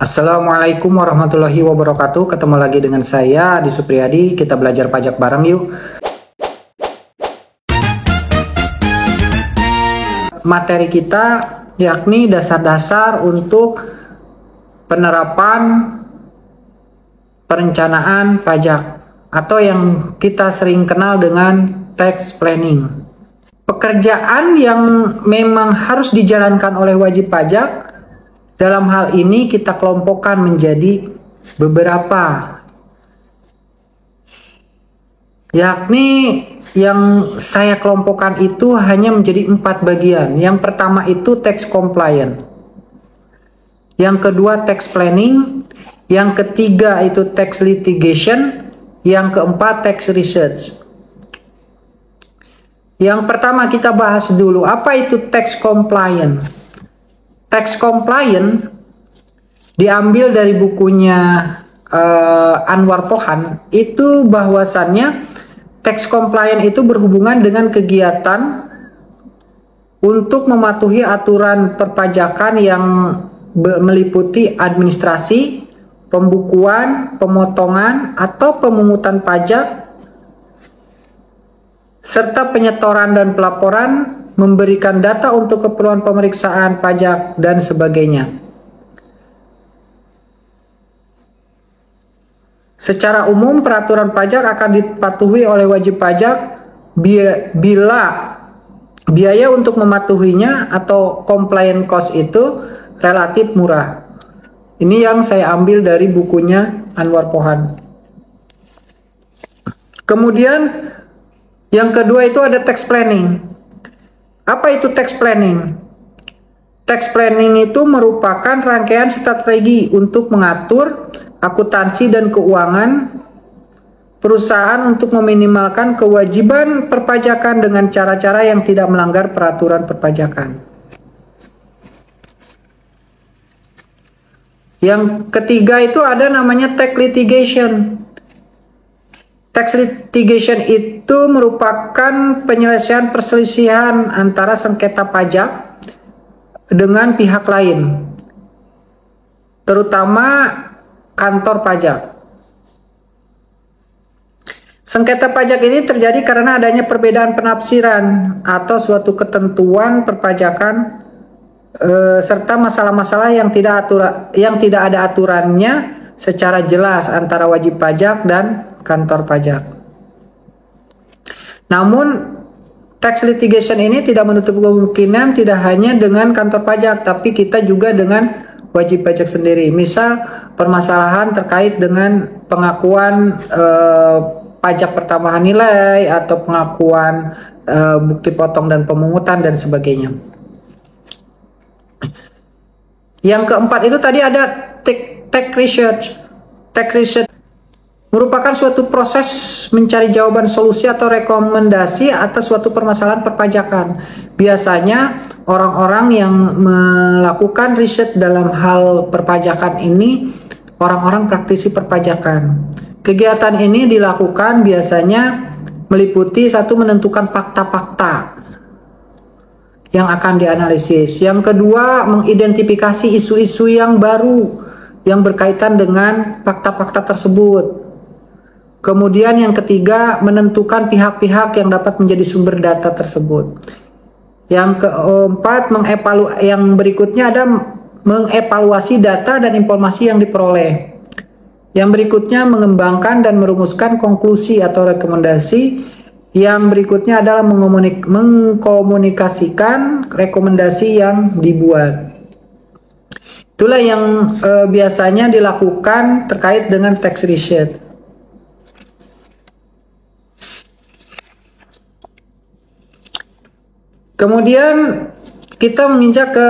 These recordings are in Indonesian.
Assalamualaikum warahmatullahi wabarakatuh. Ketemu lagi dengan saya Adi Supriyadi. Kita belajar pajak bareng yuk. Materi kita yakni dasar-dasar untuk penerapan perencanaan pajak atau yang kita sering kenal dengan tax planning. Pekerjaan yang memang harus dijalankan oleh wajib pajak. Dalam hal ini kita kelompokkan menjadi beberapa, yakni yang saya kelompokkan itu hanya menjadi 4 bagian. Yang pertama itu tax compliance, yang kedua tax planning, yang ketiga itu tax litigation, yang keempat tax research. Yang pertama kita bahas dulu, apa itu tax compliance? Tax compliance diambil dari bukunya Anwar Pohan, itu bahwasannya tax compliance itu berhubungan dengan kegiatan untuk mematuhi aturan perpajakan yang meliputi administrasi, pembukuan, pemotongan atau pemungutan pajak, serta penyetoran dan pelaporan, memberikan data untuk keperluan pemeriksaan pajak, dan sebagainya. Secara umum, peraturan pajak akan dipatuhi oleh wajib pajak bila biaya untuk mematuhinya atau compliance cost itu relatif murah. Ini yang saya ambil dari bukunya Anwar Pohan. Kemudian yang kedua itu ada tax planning. Apa itu tax planning? Tax planning itu merupakan rangkaian strategi untuk mengatur akuntansi dan keuangan perusahaan untuk meminimalkan kewajiban perpajakan dengan cara-cara yang tidak melanggar peraturan perpajakan. Yang ketiga itu ada namanya tax litigation. Tax litigation itu merupakan penyelesaian perselisihan antara sengketa pajak dengan pihak lain, terutama kantor pajak. Sengketa pajak ini terjadi karena adanya perbedaan penafsiran atau suatu ketentuan perpajakan serta masalah-masalah yang tidak ada aturannya secara jelas antara wajib pajak dan kantor pajak. Namun tax litigation ini tidak menutup kemungkinan tidak hanya dengan kantor pajak, tapi kita juga dengan wajib pajak sendiri. Misal permasalahan terkait dengan pengakuan pajak pertambahan nilai atau pengakuan bukti potong dan pemungutan dan sebagainya. Yang keempat itu tadi ada tax research. Tax research merupakan suatu proses mencari jawaban solusi atau rekomendasi atas suatu permasalahan perpajakan. Biasanya orang-orang yang melakukan riset dalam hal perpajakan ini orang-orang praktisi perpajakan. Kegiatan ini dilakukan biasanya meliputi satu, menentukan fakta-fakta yang akan dianalisis. Yang kedua, mengidentifikasi isu-isu yang baru yang berkaitan dengan fakta-fakta tersebut. Kemudian yang ketiga, menentukan pihak-pihak yang dapat menjadi sumber data tersebut. Yang keempat, yang berikutnya ada mengevaluasi data dan informasi yang diperoleh. Yang berikutnya, mengembangkan dan merumuskan konklusi atau rekomendasi. Yang berikutnya adalah mengkomunikasikan rekomendasi yang dibuat. Itulah yang biasanya dilakukan terkait dengan tax research. Kemudian kita menginjak ke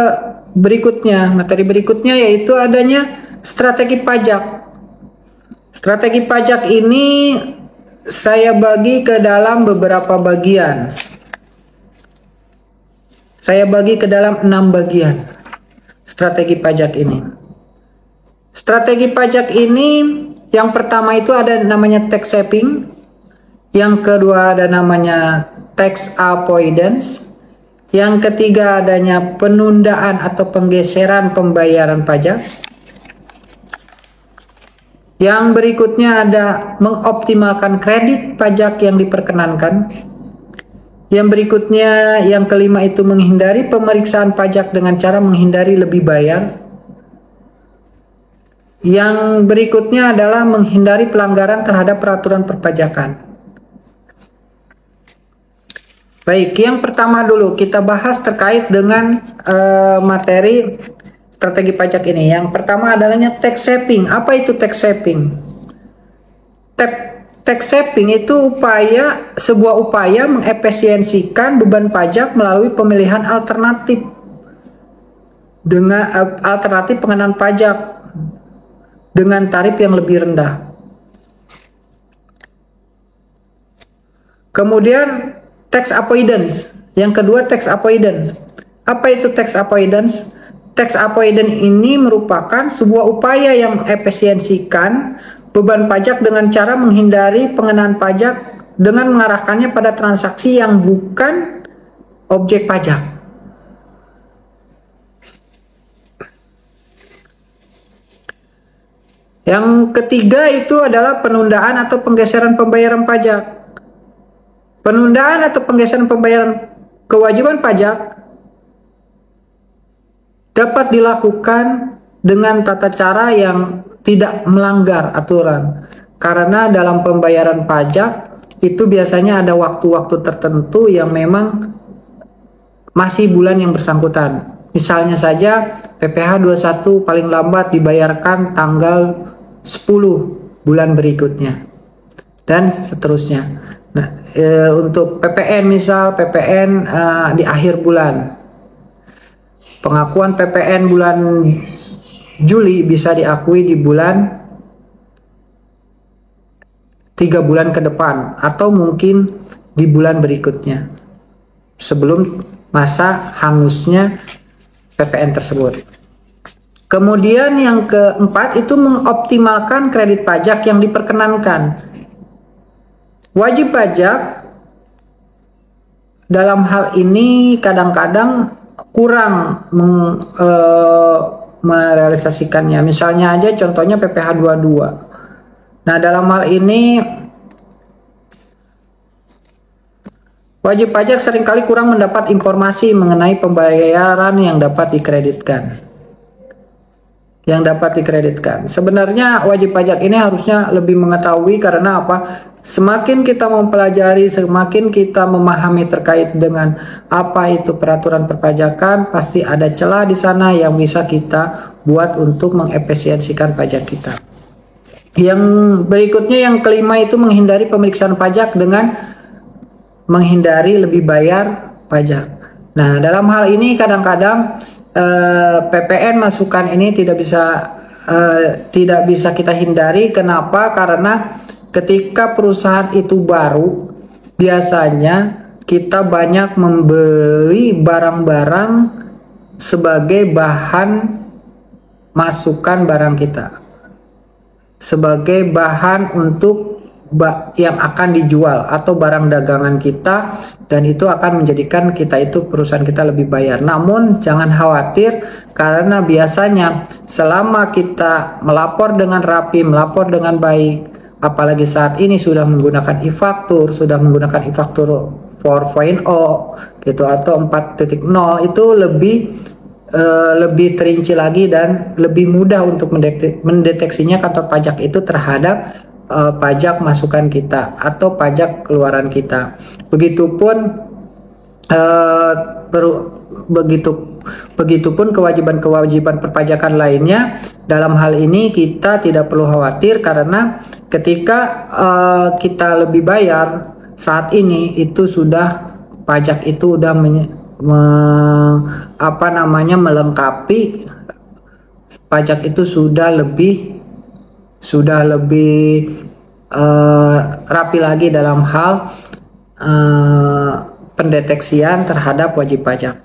berikutnya, materi berikutnya, yaitu adanya strategi pajak. Strategi pajak ini saya bagi ke dalam beberapa bagian. Saya bagi ke dalam 6 bagian strategi pajak ini. Strategi pajak ini yang pertama itu ada namanya tax saving, yang kedua ada namanya tax avoidance, yang ketiga adanya penundaan atau penggeseran pembayaran pajak, Yang berikutnya ada mengoptimalkan kredit pajak yang diperkenankan. Yang berikutnya, yang kelima itu menghindari pemeriksaan pajak dengan cara menghindari lebih bayar. Yang berikutnya adalah menghindari pelanggaran terhadap peraturan perpajakan. Baik, yang pertama dulu kita bahas terkait dengan materi strategi pajak ini. Yang pertama adanya tax saving. Apa itu tax saving? Tax saving itu sebuah upaya mengefisiensikan beban pajak melalui pemilihan alternatif pengenaan pajak dengan tarif yang lebih rendah. Kemudian tax avoidance. Yang kedua tax avoidance. Apa itu tax avoidance? Tax avoidance ini merupakan sebuah upaya yang efisiensikan beban pajak dengan cara menghindari pengenaan pajak dengan mengarahkannya pada transaksi yang bukan objek pajak. Yang ketiga itu adalah penundaan atau penggeseran pembayaran pajak. Penundaan atau penggeseran pembayaran kewajiban pajak dapat dilakukan dengan tata cara yang tidak melanggar aturan. Karena dalam pembayaran pajak itu biasanya ada waktu-waktu tertentu yang memang masih bulan yang bersangkutan. Misalnya saja PPh 21 paling lambat dibayarkan tanggal 10 bulan berikutnya dan seterusnya. Nah, untuk PPN misal PPN di akhir bulan, pengakuan PPN bulan Juli bisa diakui di bulan 3 bulan ke depan atau mungkin di bulan berikutnya sebelum masa hangusnya PPN tersebut. Kemudian yang keempat itu mengoptimalkan kredit pajak yang diperkenankan. Wajib pajak dalam hal ini kadang-kadang kurang merealisasikannya. Misalnya aja contohnya PPh 22. Nah, dalam hal ini wajib pajak seringkali kurang mendapat informasi mengenai pembayaran yang dapat dikreditkan. Sebenarnya wajib pajak ini harusnya lebih mengetahui, karena apa? Semakin kita mempelajari, semakin kita memahami terkait dengan apa itu peraturan perpajakan, pasti ada celah di sana yang bisa kita buat untuk mengefisiensikan pajak kita. Yang berikutnya, yang kelima itu menghindari pemeriksaan pajak dengan menghindari lebih bayar pajak. Nah, dalam hal ini kadang-kadang PPN masukan ini tidak bisa kita hindari. Kenapa? Karena ketika perusahaan itu baru, biasanya kita banyak membeli barang-barang sebagai bahan masukan barang kita, sebagai bahan untuk yang akan dijual atau barang dagangan kita, dan itu akan menjadikan perusahaan kita lebih bayar. Namun jangan khawatir, karena biasanya selama kita melapor dengan rapi, melapor dengan baik, apalagi saat ini sudah menggunakan e-faktur, sudah menggunakan e-faktur 4.0 gitu atau 4.0, itu lebih terinci lagi dan lebih mudah untuk mendeteksinya kantor pajak itu terhadap pajak masukan kita atau pajak keluaran kita. Begitupun kewajiban-kewajiban perpajakan lainnya. Dalam hal ini kita tidak perlu khawatir, karena ketika kita lebih bayar saat ini, itu sudah pajak itu sudah melengkapi, pajak itu sudah lebih rapi lagi dalam hal pendeteksian terhadap wajib pajak.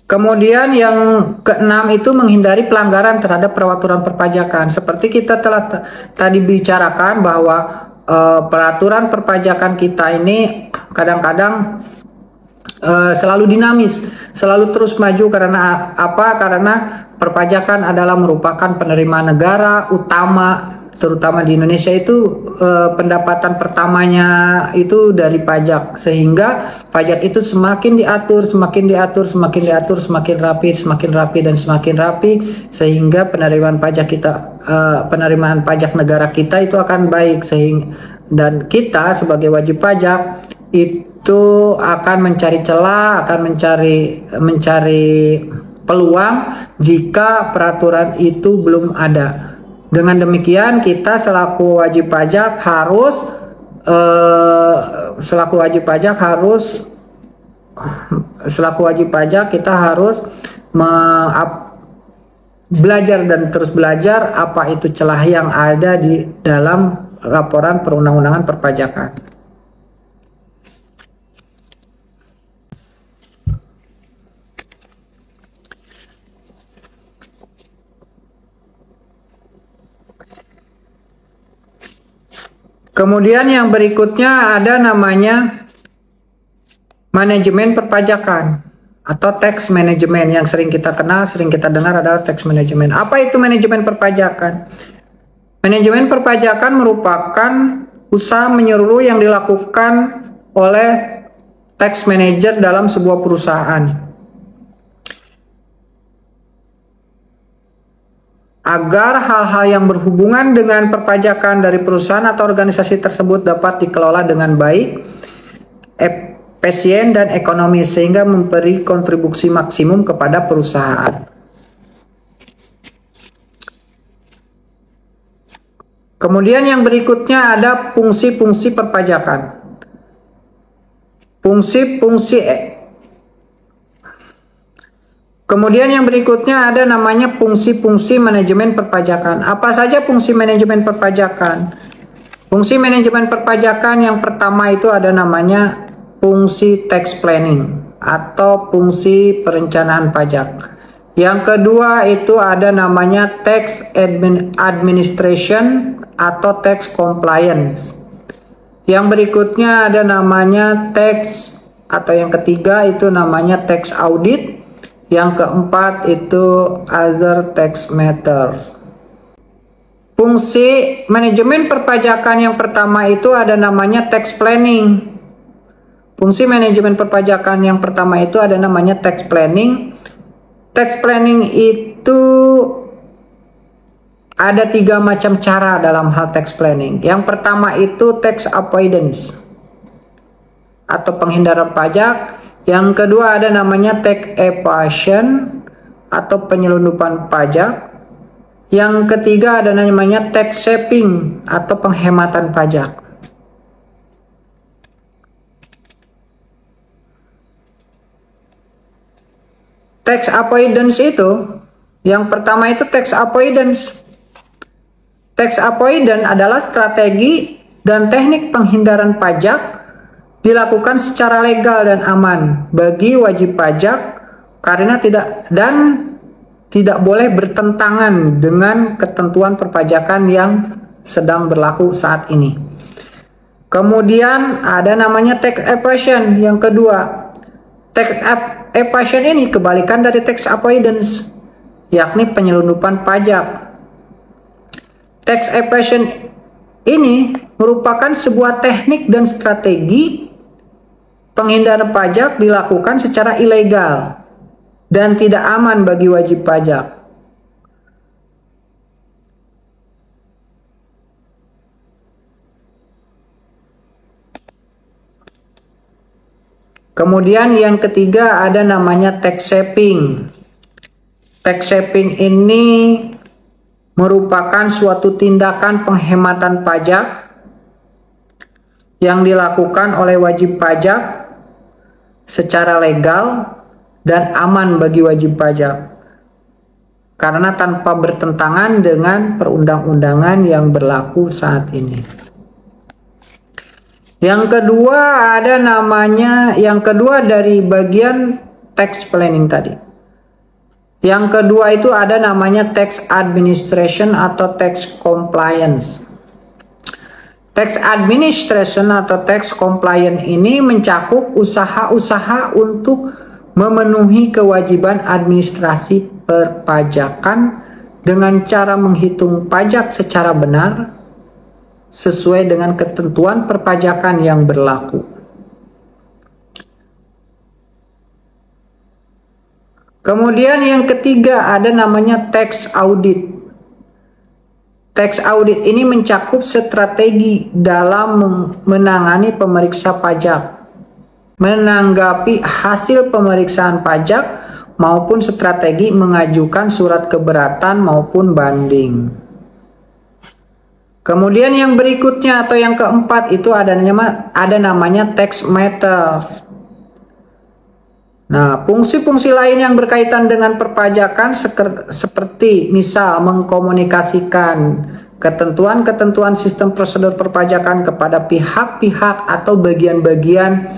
Kemudian yang keenam itu menghindari pelanggaran terhadap peraturan perpajakan. Seperti kita telah tadi bicarakan bahwa peraturan perpajakan kita ini kadang-kadang selalu dinamis, selalu terus maju. Karena apa? Karena perpajakan adalah merupakan penerimaan negara utama, terutama di Indonesia itu pendapatan pertamanya itu dari pajak, sehingga pajak itu semakin diatur, semakin rapi dan semakin rapi, sehingga penerimaan pajak negara kita itu akan baik, dan kita sebagai wajib pajak itu akan mencari celah, akan mencari peluang jika peraturan itu belum ada. Dengan demikian kita selaku wajib pajak harus kita harus belajar dan terus belajar apa itu celah yang ada di dalam laporan perundang-undangan perpajakan. Kemudian yang berikutnya ada namanya manajemen perpajakan atau tax management, yang sering kita kenal, sering kita dengar adalah tax management. Apa itu manajemen perpajakan? Manajemen perpajakan merupakan usaha menyeluruh yang dilakukan oleh tax manager dalam sebuah perusahaan agar hal-hal yang berhubungan dengan perpajakan dari perusahaan atau organisasi tersebut dapat dikelola dengan baik, efisien dan ekonomis, sehingga memberi kontribusi maksimum kepada perusahaan. Kemudian yang berikutnya ada fungsi-fungsi perpajakan. Kemudian yang berikutnya ada namanya fungsi-fungsi manajemen perpajakan. Apa saja fungsi manajemen perpajakan? Fungsi manajemen perpajakan yang pertama itu ada namanya fungsi tax planning atau fungsi perencanaan pajak. Yang kedua itu ada namanya tax administration atau tax compliance. Yang berikutnya ada namanya tax, atau yang ketiga itu namanya tax audit. Yang keempat itu other tax matters. Fungsi manajemen perpajakan yang pertama itu ada namanya tax planning. Fungsi manajemen perpajakan yang pertama itu ada namanya tax planning. Tax planning itu ada 3 macam cara dalam hal tax planning. Yang pertama itu tax avoidance atau penghindaran pajak. Yang kedua ada namanya tax evasion atau penyelundupan pajak. Yang ketiga ada namanya tax saving atau penghematan pajak. Tax avoidance itu, yang pertama itu tax avoidance. Tax avoidance adalah strategi dan teknik penghindaran pajak dilakukan secara legal dan aman bagi wajib pajak karena tidak boleh bertentangan dengan ketentuan perpajakan yang sedang berlaku saat ini. Kemudian ada namanya tax evasion yang kedua. Tax evasion ini kebalikan dari tax avoidance, yakni penyelundupan pajak. Tax evasion ini merupakan sebuah teknik dan strategi penghindaran pajak dilakukan secara ilegal dan tidak aman bagi wajib pajak. Kemudian yang ketiga ada namanya tax saving. Tax saving ini merupakan suatu tindakan penghematan pajak yang dilakukan oleh wajib pajak secara legal dan aman bagi wajib pajak karena tanpa bertentangan dengan perundang-undangan yang berlaku saat ini. Yang kedua dari bagian tax planning tadi. Yang kedua itu ada namanya tax administration atau tax compliance. Tax administration atau tax compliance ini mencakup usaha-usaha untuk memenuhi kewajiban administrasi perpajakan dengan cara menghitung pajak secara benar sesuai dengan ketentuan perpajakan yang berlaku. Kemudian yang ketiga ada namanya tax audit. Tax audit ini mencakup strategi dalam menangani pemeriksa pajak, menanggapi hasil pemeriksaan pajak, maupun strategi mengajukan surat keberatan maupun banding. Kemudian yang berikutnya atau yang keempat itu ada namanya tax matter. Nah, fungsi-fungsi lain yang berkaitan dengan perpajakan seperti misal mengkomunikasikan ketentuan-ketentuan sistem prosedur perpajakan kepada pihak-pihak atau bagian-bagian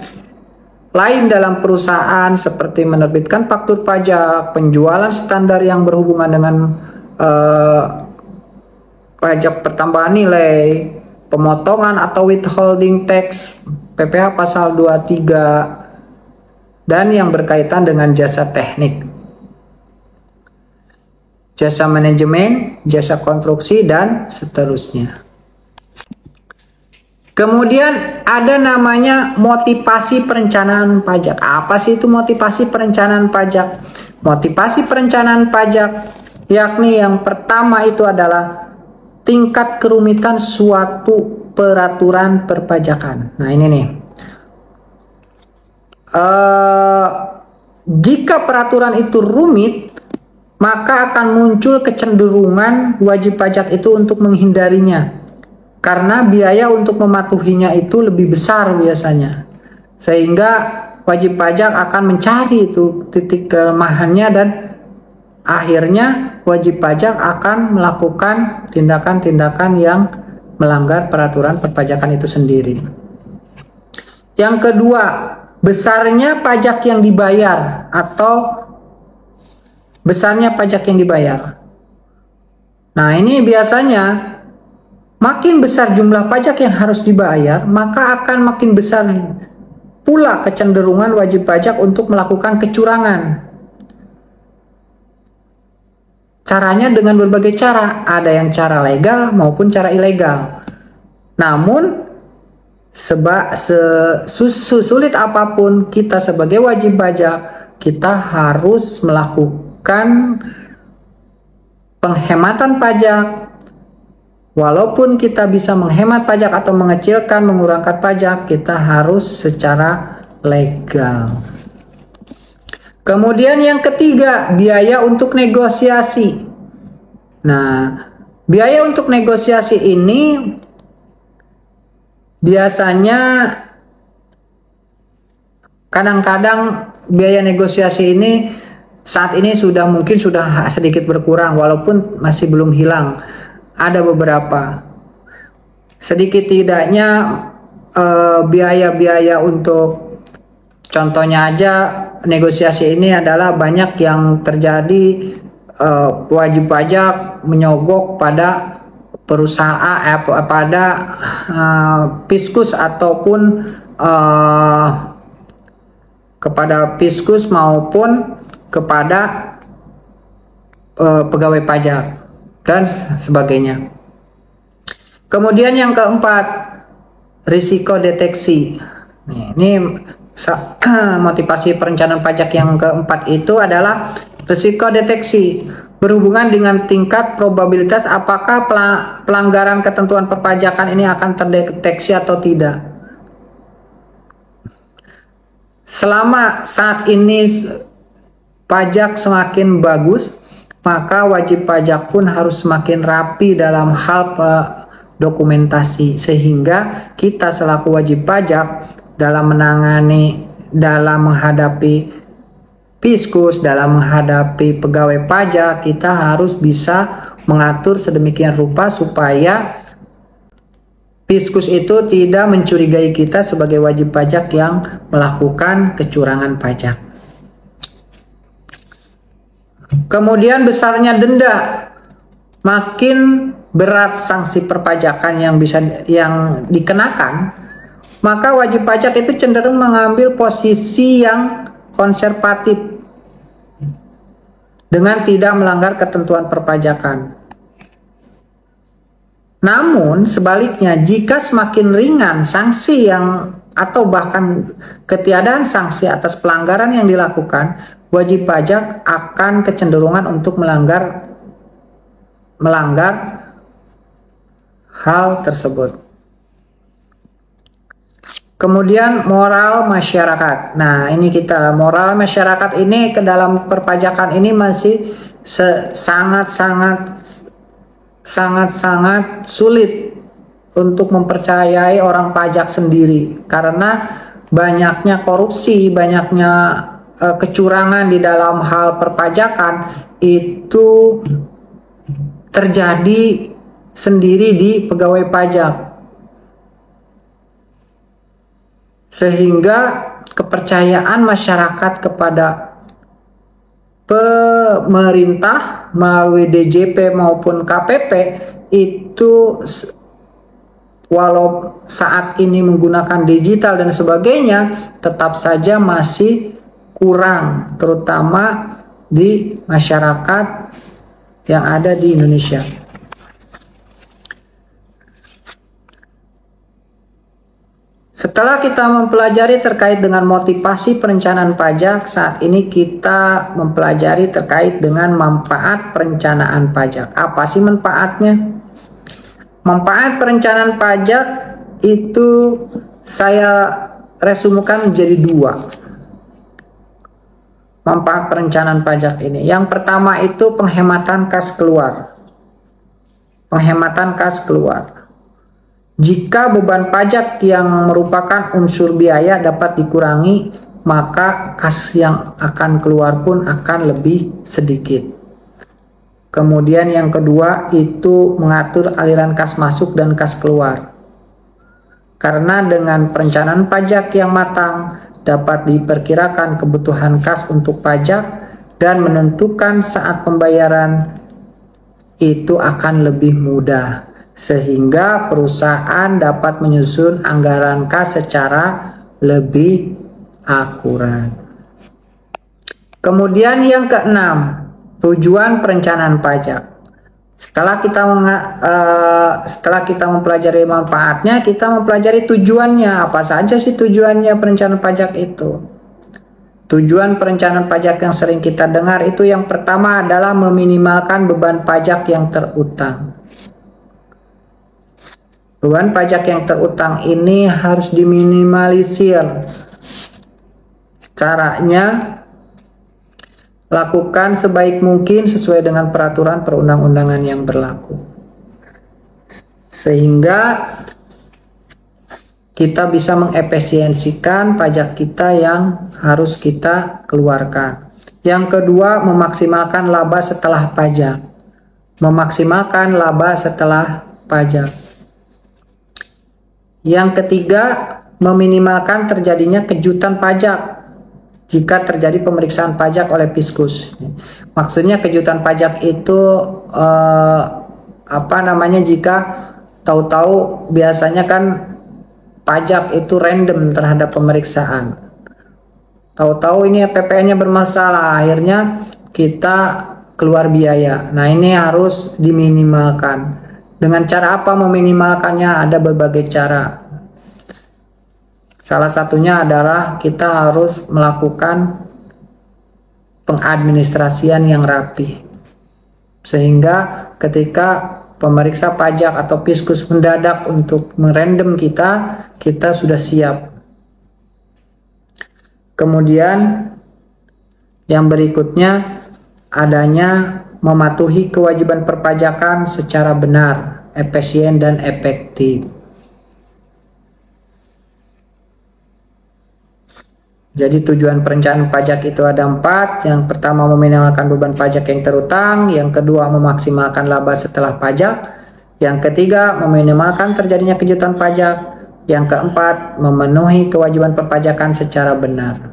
lain dalam perusahaan seperti menerbitkan faktur pajak, penjualan standar yang berhubungan dengan pajak pertambahan nilai, pemotongan atau withholding tax, PPh pasal 23, dan yang berkaitan dengan jasa teknik, jasa manajemen, jasa konstruksi, dan seterusnya. Kemudian ada namanya motivasi perencanaan pajak. Apa sih itu motivasi perencanaan pajak? Motivasi perencanaan pajak yakni yang pertama itu adalah tingkat kerumitan suatu peraturan perpajakan. Nah ini nih. Jika peraturan itu rumit, maka akan muncul kecenderungan wajib pajak itu untuk menghindarinya, karena biaya untuk mematuhinya itu lebih besar biasanya, sehingga wajib pajak akan mencari itu titik kelemahannya dan akhirnya wajib pajak akan melakukan tindakan-tindakan yang melanggar peraturan perpajakan itu sendiri. Yang kedua, besarnya pajak yang dibayar atau besarnya pajak yang dibayar. Nah, ini biasanya makin besar jumlah pajak yang harus dibayar, maka akan makin besar pula kecenderungan wajib pajak untuk melakukan kecurangan. Caranya dengan berbagai cara, ada yang cara legal maupun cara ilegal. Namun sesulit apapun kita sebagai wajib pajak, kita harus melakukan penghematan pajak. Walaupun kita bisa menghemat pajak atau mengecilkan, mengurangkan pajak, kita harus secara legal. Kemudian yang ketiga, biaya untuk negosiasi. Nah, biaya untuk negosiasi ini biasanya kadang-kadang biaya negosiasi ini saat ini mungkin sudah sedikit berkurang, walaupun masih belum hilang. Ada beberapa, sedikit tidaknya biaya-biaya untuk, contohnya aja negosiasi ini adalah banyak yang terjadi wajib pajak menyogok pada perusahaan pada Fiskus ataupun kepada Fiskus maupun kepada pegawai pajak dan sebagainya. Kemudian yang keempat, risiko deteksi. Ini motivasi perencanaan pajak yang keempat itu adalah risiko deteksi, berhubungan dengan tingkat probabilitas apakah pelanggaran ketentuan perpajakan ini akan terdeteksi atau tidak. Selama saat ini pajak semakin bagus, maka wajib pajak pun harus semakin rapi dalam hal dokumentasi, sehingga kita selaku wajib pajak dalam menghadapi Fiskus, dalam menghadapi pegawai pajak, kita harus bisa mengatur sedemikian rupa supaya Fiskus itu tidak mencurigai kita sebagai wajib pajak yang melakukan kecurangan pajak. Kemudian besarnya denda. Makin berat sanksi perpajakan yang dikenakan, maka wajib pajak itu cenderung mengambil posisi yang konservatif dengan tidak melanggar ketentuan perpajakan. Namun sebaliknya, jika semakin ringan sanksi atau bahkan ketiadaan sanksi atas pelanggaran yang dilakukan, wajib pajak akan kecenderungan untuk melanggar hal tersebut. Kemudian moral masyarakat. Nah, ini moral masyarakat ini ke dalam perpajakan ini masih sangat sulit untuk mempercayai orang pajak sendiri, karena banyaknya korupsi, banyaknya kecurangan di dalam hal perpajakan itu terjadi sendiri di pegawai pajak, sehingga kepercayaan masyarakat kepada pemerintah melalui DJP maupun KPP itu, walau saat ini menggunakan digital dan sebagainya, tetap saja masih kurang, terutama di masyarakat yang ada di Indonesia. Setelah kita mempelajari terkait dengan motivasi perencanaan pajak, saat ini kita mempelajari terkait dengan manfaat perencanaan pajak. Apa sih manfaatnya? Manfaat perencanaan pajak itu saya resumkan menjadi 2. Manfaat perencanaan pajak ini. Yang pertama itu penghematan kas keluar. Penghematan kas keluar. Jika beban pajak yang merupakan unsur biaya dapat dikurangi, maka kas yang akan keluar pun akan lebih sedikit. Kemudian yang kedua itu mengatur aliran kas masuk dan kas keluar. Karena dengan perencanaan pajak yang matang dapat diperkirakan kebutuhan kas untuk pajak dan menentukan saat pembayaran itu akan lebih mudah, sehingga perusahaan dapat menyusun anggaran kas secara lebih akurat. Kemudian yang keenam, tujuan perencanaan pajak. Setelah kita mempelajari manfaatnya, kita mempelajari tujuannya. Apa saja sih tujuannya perencanaan pajak itu? Tujuan perencanaan pajak yang sering kita dengar itu yang pertama adalah meminimalkan beban pajak yang terutang. Beban pajak yang terutang ini harus diminimalisir. Caranya, lakukan sebaik mungkin sesuai dengan peraturan perundang-undangan yang berlaku, sehingga kita bisa mengefisiensikan pajak kita yang harus kita keluarkan. Yang kedua, memaksimalkan laba setelah pajak. Memaksimalkan laba setelah pajak. Yang ketiga, meminimalkan terjadinya kejutan pajak jika terjadi pemeriksaan pajak oleh Fiskus. Maksudnya kejutan pajak itu jika tahu-tahu biasanya kan pajak itu random terhadap pemeriksaan. Tahu-tahu ini PPN-nya bermasalah, akhirnya kita keluar biaya. Nah, ini harus diminimalkan. Dengan cara apa meminimalkannya? Ada berbagai cara. Salah satunya adalah kita harus melakukan pengadministrasian yang rapi, sehingga ketika pemeriksa pajak atau Fiskus mendadak untuk merandom kita sudah siap. Kemudian yang berikutnya adanya mematuhi kewajiban perpajakan secara benar, efisien dan efektif. Jadi tujuan perencanaan pajak itu ada 4. Yang pertama, meminimalkan beban pajak yang terutang. Yang kedua, memaksimalkan laba setelah pajak. Yang ketiga, meminimalkan terjadinya kejutan pajak. Yang keempat, memenuhi kewajiban perpajakan secara benar.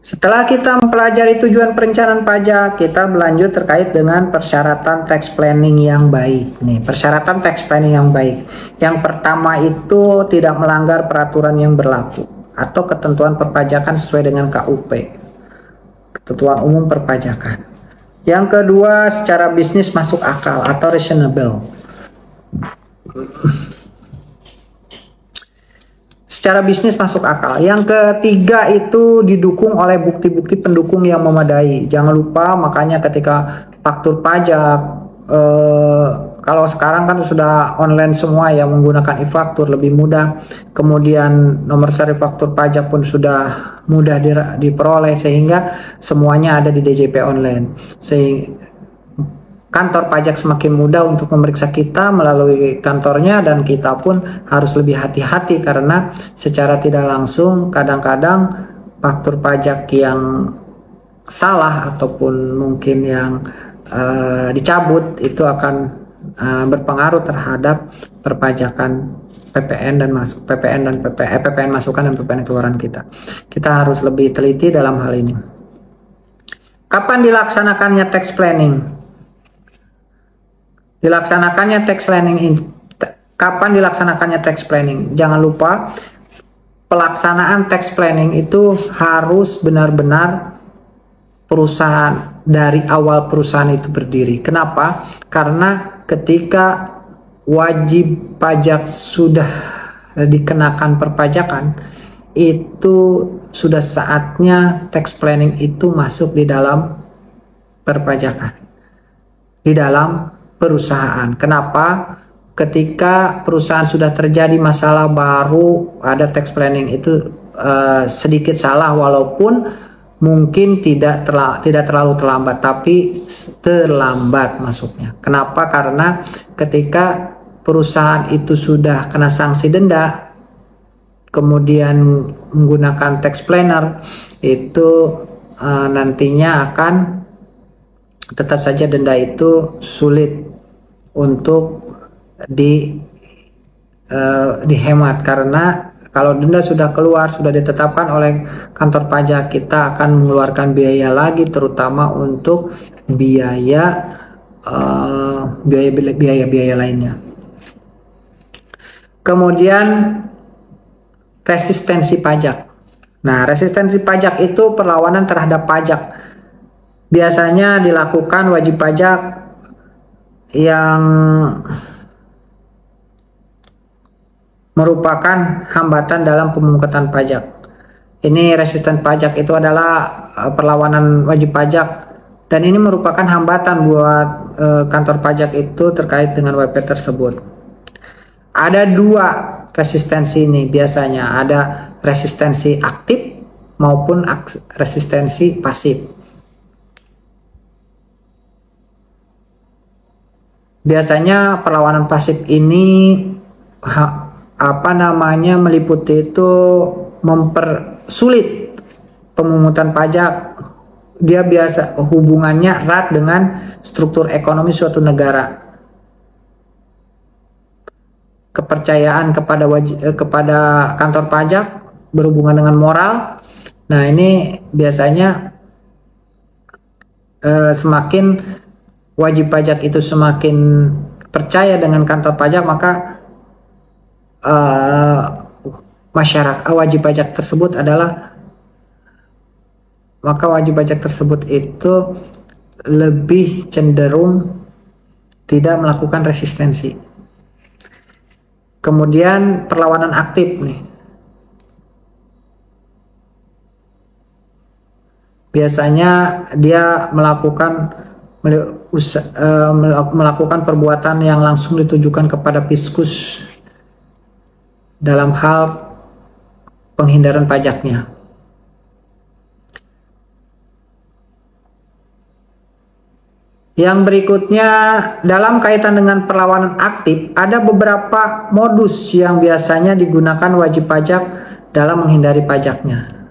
Setelah kita mempelajari tujuan perencanaan pajak, kita berlanjut terkait dengan persyaratan tax planning yang baik. Nih, persyaratan tax planning yang baik. Yang pertama itu tidak melanggar peraturan yang berlaku atau ketentuan perpajakan sesuai dengan KUP, ketentuan umum perpajakan. Yang kedua, secara bisnis masuk akal atau reasonable. Secara bisnis masuk akal. Yang ketiga itu didukung oleh bukti-bukti pendukung yang memadai. Jangan lupa, makanya ketika faktur pajak, kalau sekarang kan sudah online semua ya, menggunakan e-faktur lebih mudah. Kemudian nomor seri faktur pajak pun sudah mudah diperoleh, sehingga semuanya ada di DJP online. Sehingga kantor pajak semakin mudah untuk memeriksa kita melalui kantornya, dan kita pun harus lebih hati-hati karena secara tidak langsung kadang-kadang faktur pajak yang salah ataupun mungkin yang dicabut itu akan berpengaruh terhadap perpajakan PPN dan PPN masukan dan PPN keluaran kita. Kita harus lebih teliti dalam hal ini. Kapan dilaksanakannya tax planning? Kapan dilaksanakannya tax planning? Jangan lupa, pelaksanaan tax planning itu harus benar-benar perusahaan, dari awal perusahaan itu berdiri. Kenapa? Karena ketika wajib pajak sudah dikenakan perpajakan, itu sudah saatnya tax planning itu masuk di dalam perpajakan, di dalam perusahaan. Kenapa? Ketika perusahaan sudah terjadi masalah baru ada tax planning itu sedikit salah, walaupun mungkin tidak terlalu terlambat, tapi terlambat masuknya. Kenapa? Karena ketika perusahaan itu sudah kena sanksi denda, kemudian menggunakan tax planner, itu nantinya akan tetap saja denda itu sulit untuk dihemat, karena kalau denda sudah keluar, sudah ditetapkan oleh kantor pajak, kita akan mengeluarkan biaya lagi, terutama untuk biaya lainnya. Kemudian resistensi pajak. Nah, resistensi pajak itu perlawanan terhadap pajak. Biasanya dilakukan wajib pajak yang merupakan hambatan dalam pemungutan pajak. Ini resisten pajak itu adalah perlawanan wajib pajak, dan ini merupakan hambatan buat kantor pajak itu terkait dengan WP tersebut. Ada dua resistensi ini biasanya, ada resistensi aktif maupun resistensi pasif. Biasanya perlawanan pasif ini meliputi itu mempersulit pemungutan pajak. Dia biasa hubungannya erat dengan struktur ekonomi suatu negara. Kepercayaan kepada kantor pajak berhubungan dengan moral. Nah, ini biasanya semakin wajib pajak itu semakin percaya dengan kantor pajak, maka wajib pajak tersebut itu lebih cenderung tidak melakukan resistensi. Kemudian perlawanan aktif nih. Biasanya dia melakukan perbuatan yang langsung ditujukan kepada fiskus dalam hal penghindaran pajaknya. Yang berikutnya, dalam kaitan dengan perlawanan aktif, ada beberapa modus yang biasanya digunakan wajib pajak dalam menghindari pajaknya.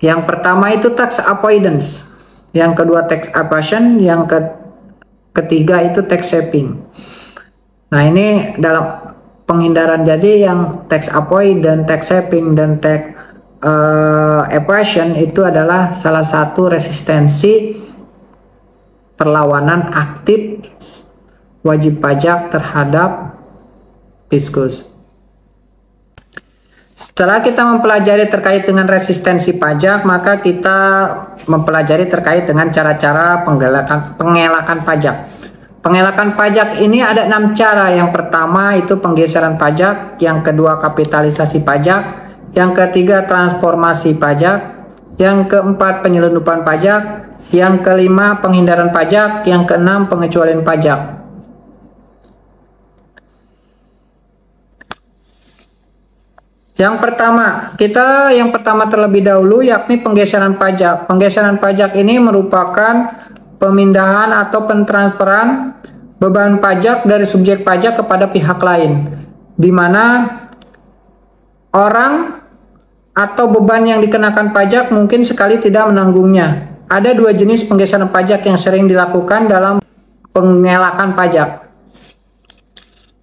Yang pertama itu tax avoidance, yang kedua tax evasion, yang ketiga itu tax saving. Nah, ini dalam penghindaran, jadi yang tax avoid dan tax saving dan tax evasion itu adalah salah satu resistensi perlawanan aktif wajib pajak terhadap fiskus. Setelah kita mempelajari terkait dengan resistensi pajak, maka kita mempelajari terkait dengan cara-cara pengelakan pajak. Pengelakan pajak ini ada 6 cara. Yang pertama itu penggeseran pajak, yang kedua kapitalisasi pajak, yang ketiga transformasi pajak, yang keempat penyelundupan pajak, yang kelima penghindaran pajak, yang keenam pengecualian pajak. Yang pertama terlebih dahulu yakni penggeseran pajak. Penggeseran pajak ini merupakan pemindahan atau pentransferan beban pajak dari subjek pajak kepada pihak lain, di mana orang atau beban yang dikenakan pajak mungkin sekali tidak menanggungnya. Ada 2 jenis penggeseran pajak yang sering dilakukan dalam pengelakan pajak.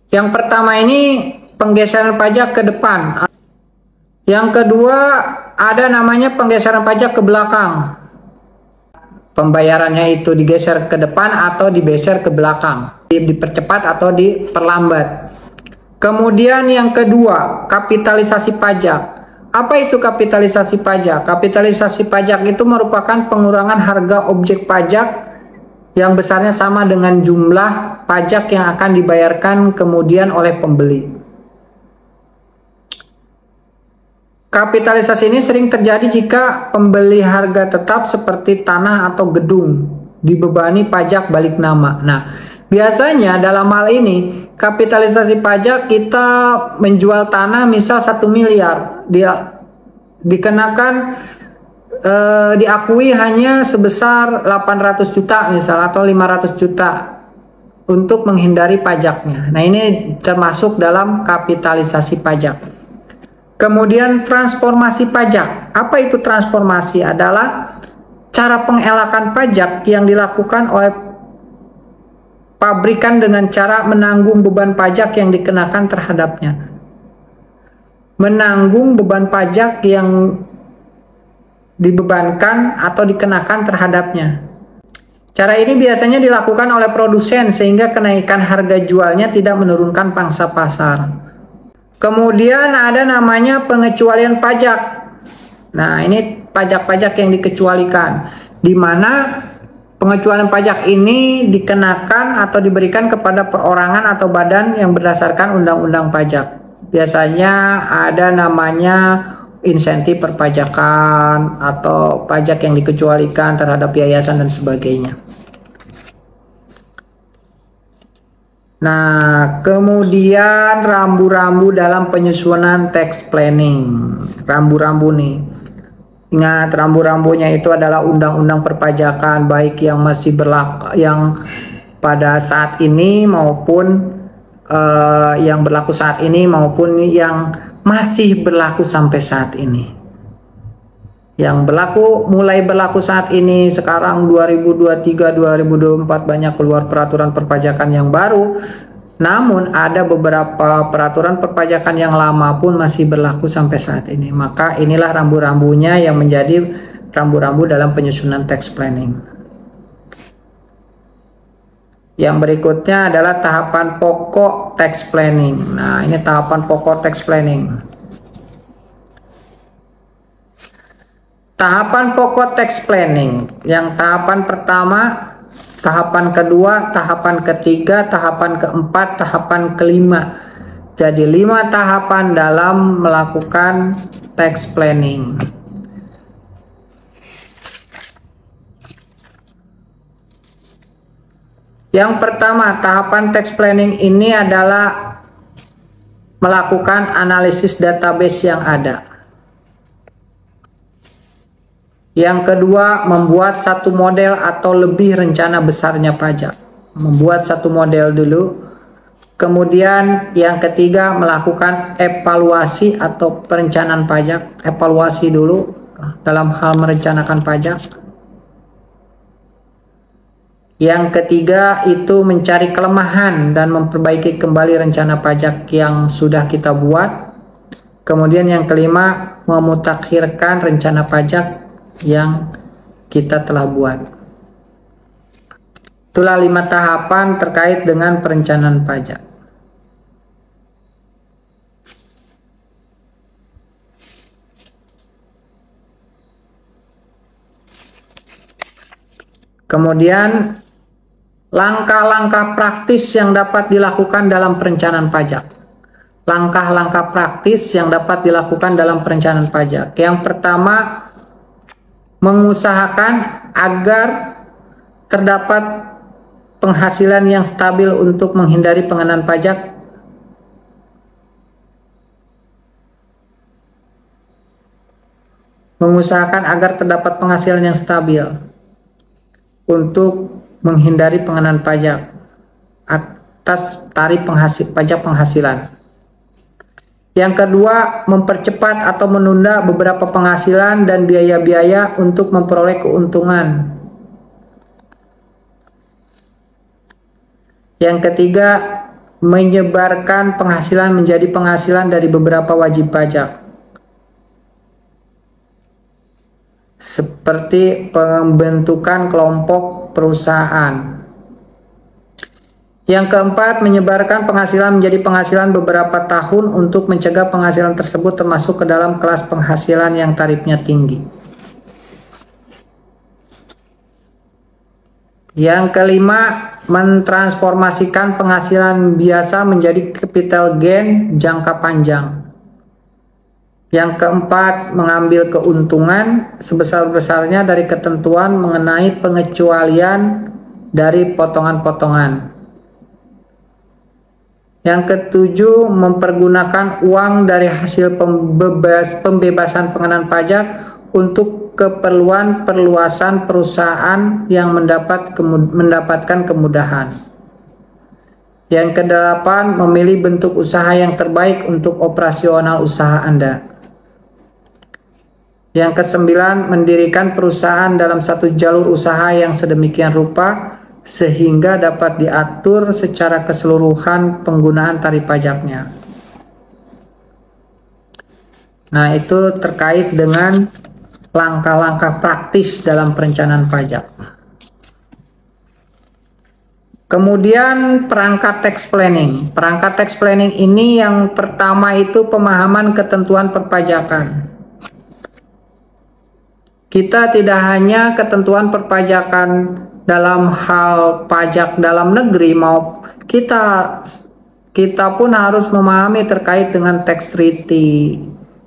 Yang pertama ini penggeseran pajak ke depan. Yang kedua ada namanya penggeseran pajak ke belakang. Pembayarannya itu digeser ke depan atau digeser ke belakang, dipercepat atau diperlambat. Kemudian yang kedua, kapitalisasi pajak. Apa itu kapitalisasi pajak? Kapitalisasi pajak itu merupakan pengurangan harga objek pajak yang besarnya sama dengan jumlah pajak yang akan dibayarkan kemudian oleh pembeli. Kapitalisasi ini sering terjadi jika pembeli harga tetap seperti tanah atau gedung dibebani pajak balik nama. Nah, biasanya dalam hal ini kapitalisasi pajak kita menjual tanah misal 1 miliar, dia dikenakan diakui hanya sebesar 800 juta misal atau 500 juta untuk menghindari pajaknya. Nah, ini termasuk dalam kapitalisasi pajak. Kemudian transformasi pajak. Apa itu transformasi? Adalah cara pengelakan pajak yang dilakukan oleh pabrikan dengan cara menanggung beban pajak yang dikenakan terhadapnya. Menanggung beban pajak yang dibebankan atau dikenakan terhadapnya. Cara ini biasanya dilakukan oleh produsen sehingga kenaikan harga jualnya tidak menurunkan pangsa pasar. Kemudian ada namanya pengecualian pajak. Nah, ini pajak-pajak yang dikecualikan, di mana pengecualian pajak ini dikenakan atau diberikan kepada perorangan atau badan yang berdasarkan undang-undang pajak. Biasanya ada namanya insentif perpajakan atau pajak yang dikecualikan terhadap yayasan dan sebagainya. Nah, kemudian rambu-rambu dalam penyusunan tax planning. Rambu-rambu nih. Ingat, rambu-rambunya itu adalah undang-undang perpajakan baik yang masih berlaku yang pada saat ini maupun yang berlaku saat ini maupun yang masih berlaku sampai saat ini. Yang mulai berlaku saat ini sekarang 2023-2024 banyak keluar peraturan perpajakan yang baru. Namun ada beberapa peraturan perpajakan yang lama pun masih berlaku sampai saat ini. Maka inilah rambu-rambunya yang menjadi rambu-rambu dalam penyusunan tax planning. Yang berikutnya adalah tahapan pokok tax planning. Nah, ini tahapan pokok tax planning. Tahapan pokok tax planning, yang tahapan pertama, tahapan kedua, tahapan ketiga, tahapan keempat, tahapan kelima. Jadi 5 tahapan dalam melakukan tax planning. Yang pertama, tahapan tax planning ini adalah melakukan analisis database yang ada. Yang kedua, membuat satu model atau lebih rencana besarnya pajak. Membuat satu model dulu. Kemudian yang ketiga, melakukan evaluasi atau perencanaan pajak. Evaluasi dulu dalam hal merencanakan pajak. Yang ketiga itu mencari kelemahan dan memperbaiki kembali rencana pajak yang sudah kita buat. Kemudian yang kelima, memutakhirkan rencana pajak yang kita telah buat. Itulah 5 tahapan terkait dengan perencanaan pajak. Kemudian langkah-langkah praktis yang dapat dilakukan dalam perencanaan pajak. Langkah-langkah praktis yang dapat dilakukan dalam perencanaan pajak. Yang pertama, mengusahakan agar terdapat penghasilan yang stabil untuk menghindari pengenaan pajak. Mengusahakan agar terdapat penghasilan yang stabil untuk menghindari pengenaan pajak atas tarif pajak penghasilan. Yang kedua, mempercepat atau menunda beberapa penghasilan dan biaya-biaya untuk memperoleh keuntungan. Yang ketiga, menyebarkan penghasilan menjadi penghasilan dari beberapa wajib pajak, seperti pembentukan kelompok perusahaan. Yang keempat, menyebarkan penghasilan menjadi penghasilan beberapa tahun untuk mencegah penghasilan tersebut termasuk ke dalam kelas penghasilan yang tarifnya tinggi. Yang kelima, mentransformasikan penghasilan biasa menjadi capital gain jangka panjang. Yang keempat, mengambil keuntungan sebesar-besarnya dari ketentuan mengenai pengecualian dari potongan-potongan. Yang ketujuh, mempergunakan uang dari hasil pembebasan pengenaan pajak untuk keperluan perluasan perusahaan yang mendapatkan kemudahan. Yang kedelapan, memilih bentuk usaha yang terbaik untuk operasional usaha Anda. Yang kesembilan, mendirikan perusahaan dalam satu jalur usaha yang sedemikian rupa sehingga dapat diatur secara keseluruhan penggunaan tarif pajaknya. Nah, itu terkait dengan langkah-langkah praktis dalam perencanaan pajak. Kemudian perangkat tax planning. Perangkat tax planning ini yang pertama itu pemahaman ketentuan perpajakan. Kita tidak hanya ketentuan perpajakan dalam hal pajak dalam negeri, kita pun harus memahami terkait dengan tax treaty.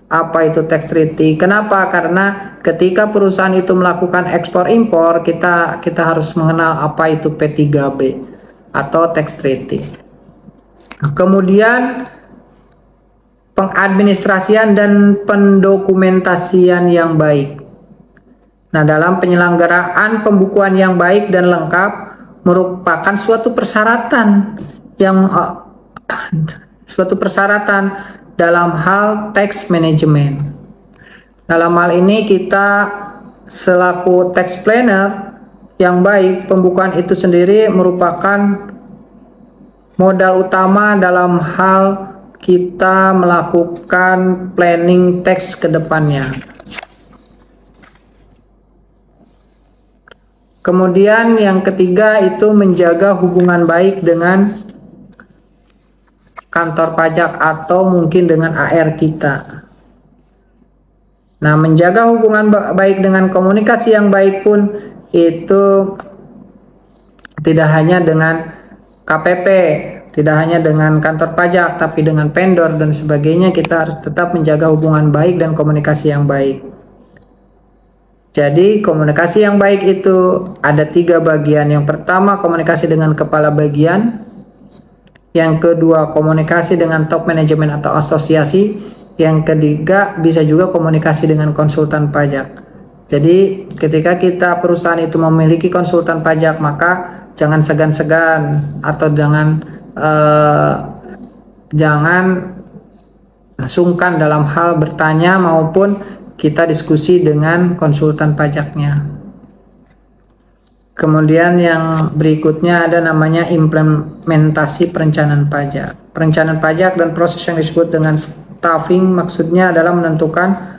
Apa itu tax treaty? Kenapa? Karena ketika perusahaan itu melakukan ekspor impor, kita harus mengenal apa itu P3B atau tax treaty. Kemudian pengadministrasian dan pendokumentasian yang baik. Nah, dalam penyelenggaraan pembukuan yang baik dan lengkap merupakan suatu persyaratan dalam hal tax management. Dalam hal ini kita selaku tax planner yang baik, pembukuan itu sendiri merupakan modal utama dalam hal kita melakukan planning tax ke depannya. Kemudian yang ketiga itu menjaga hubungan baik dengan kantor pajak atau mungkin dengan AR kita. Nah, menjaga hubungan baik dengan komunikasi yang baik pun itu tidak hanya dengan KPP, tidak hanya dengan kantor pajak, tapi dengan vendor dan sebagainya. Kita harus tetap menjaga hubungan baik dan komunikasi yang baik. Jadi komunikasi yang baik itu ada 3 bagian. Yang pertama, komunikasi dengan kepala bagian. Yang kedua, komunikasi dengan top manajemen atau asosiasi. Yang ketiga, bisa juga komunikasi dengan konsultan pajak. Jadi ketika kita perusahaan itu memiliki konsultan pajak, maka jangan segan-segan atau jangan sungkan dalam hal bertanya maupun kita diskusi dengan konsultan pajaknya. Kemudian yang berikutnya ada namanya implementasi perencanaan pajak. Perencanaan pajak dan proses yang disebut dengan staffing maksudnya adalah menentukan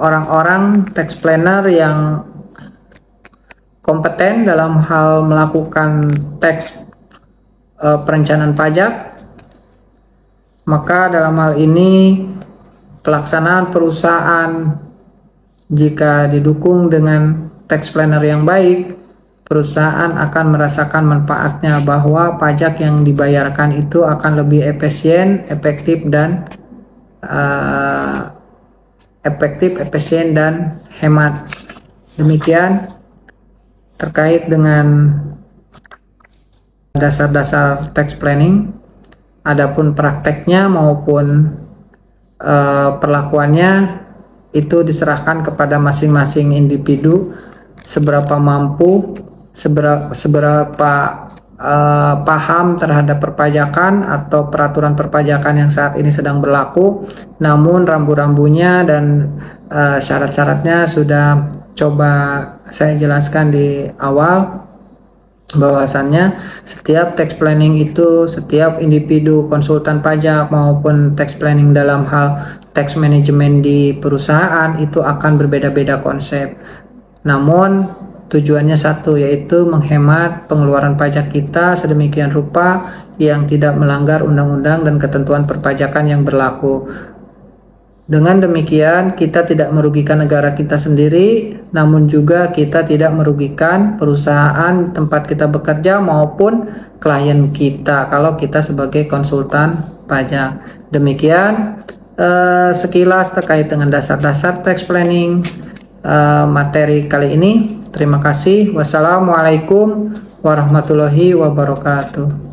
orang-orang tax planner yang kompeten dalam hal melakukan tax perencanaan pajak. Maka dalam hal ini pelaksanaan perusahaan jika didukung dengan tax planner yang baik, perusahaan akan merasakan manfaatnya bahwa pajak yang dibayarkan itu akan lebih efisien, efisien dan hemat. Demikian terkait dengan dasar-dasar tax planning. Adapun prakteknya maupun perlakuannya itu diserahkan kepada masing-masing individu, seberapa mampu, seberapa paham terhadap perpajakan atau peraturan perpajakan yang saat ini sedang berlaku. Namun rambu-rambunya dan syarat-syaratnya sudah coba saya jelaskan di awal, bahwasannya setiap tax planning itu, setiap individu konsultan pajak maupun tax planning dalam hal tax management di perusahaan itu akan berbeda-beda konsep. Namun tujuannya satu, yaitu menghemat pengeluaran pajak kita sedemikian rupa yang tidak melanggar undang-undang dan ketentuan perpajakan yang berlaku. Dengan demikian kita tidak merugikan negara kita sendiri, namun juga kita tidak merugikan perusahaan tempat kita bekerja maupun klien kita kalau kita sebagai konsultan pajak. Demikian sekilas terkait dengan dasar-dasar tax planning materi kali ini. Terima kasih. Wassalamualaikum warahmatullahi wabarakatuh.